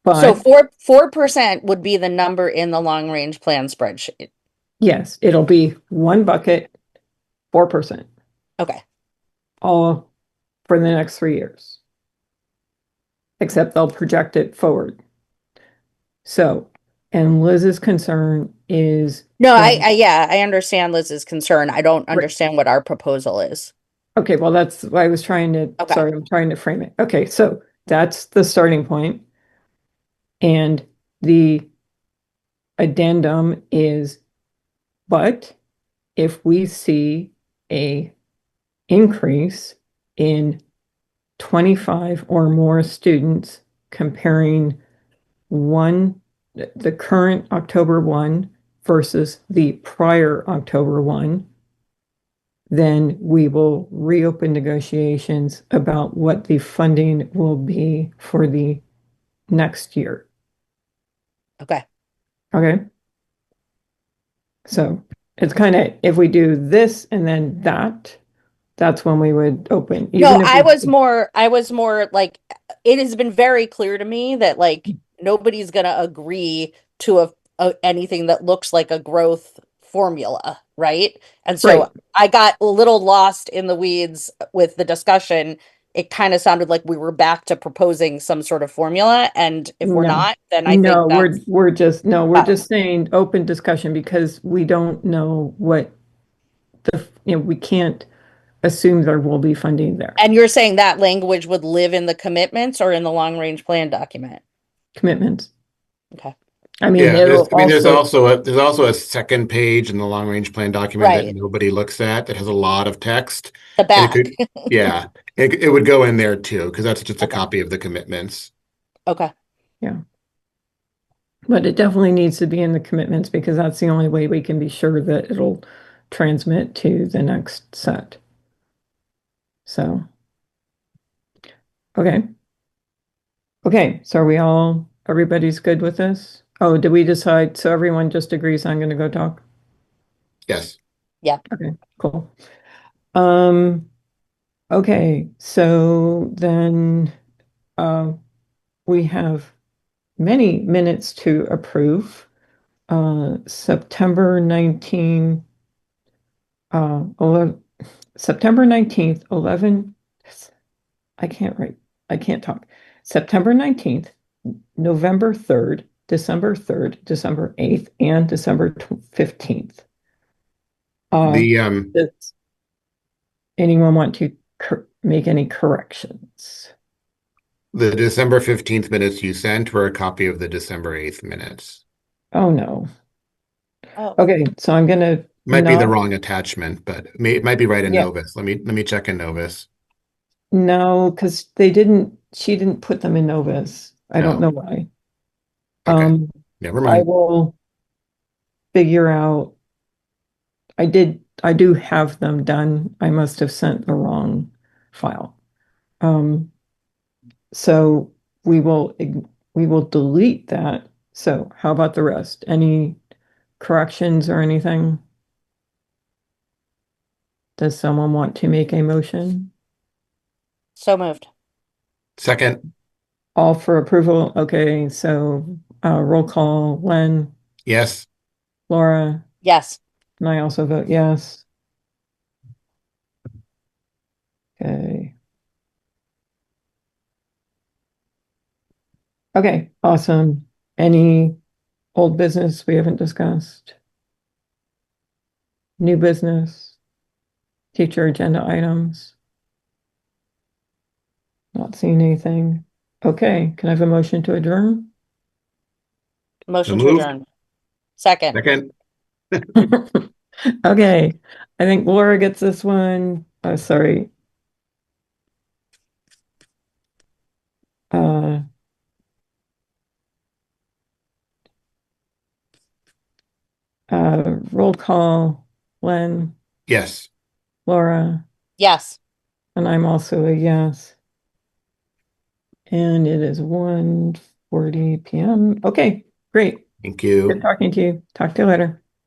so But 4% would be the number in the long range plan spreadsheet. yes, it'll be one bucket, 4%, Okay. all for the next 3 years, except they'll project it forward. So, and Liz's concern is No, that, yeah, I understand Liz's concern. I don't right, understand what our proposal is. okay, well, that's why I was trying to, Okay. sorry, I'm trying to frame it. Okay, so that's the starting point. And the addendum is, but if we see a increase in 25 or more students comparing the current October 1 versus the prior October 1, then we will reopen negotiations about what the funding will be for the next year. Okay. Okay. So it's kind of, if we do this and then that, that's when we would open. No, Even if I was more like, it has been very clear to me that like nobody's gonna agree to anything that looks like a growth formula, right? And right. so I got a little lost in the weeds with the discussion. It kind of sounded like we were back to proposing some sort of formula, and if we're No, not, then I think no, that's we're just, no, we're uh, just saying open discussion because we don't know what we can't assume there will be funding there. And you're saying that language would live in the commitments or in the long range plan document? Commitments. Okay. I mean, Yeah, it'll there's also, also a second page in the long range plan document that Right. nobody looks at that has a lot of text. The And it back. could, yeah, it would go in there too, because that's just a Okay. copy of the commitments. Okay. yeah. But it definitely needs to be in the commitments because that's the only way we can be sure that it'll transmit to the next set. So, okay. Okay, so everybody's good with this? Oh, did we decide? So everyone just agrees I'm going to go talk? Yes. Okay, cool. Um, okay, so then we have many minutes to approve. September 19, 11, September 19th, 11, I can't write, I can't talk. September 19th, November 3rd, December 3rd, December 8th, and December 15th. The Does anyone want to make any corrections? the December 15th minutes you sent were a copy of the December 8th minutes. Oh, no. Oh, Okay, so I'm gonna Might be the not, wrong attachment, but it might be right in yeah, Novus. Let me check in Novus. no, because she didn't put them in Novus. I don't Oh, know why. okay. Um, Never I mind. will figure out. I do have them done. I must have sent the wrong file. Um, so we will delete that. So how about the rest? Any corrections or anything? Does someone want to make a motion? so moved. Second, All for approval? Okay, so roll call, Len, yes. Laura, Yes. and I also vote yes. Okay. Okay, awesome. Any old business we haven't discussed? New business? Future agenda items? Not seeing anything. Okay, can I have a motion to adjourn? So Motion to moved. adjourn. Second. Second, Okay, I think Laura gets this one. Sorry. Uh, roll call, Len, yes. Laura, Yes. and I'm also a yes. And it is 1:40 p.m. Okay, great. Thank you. Good talking to you. Talk to you later.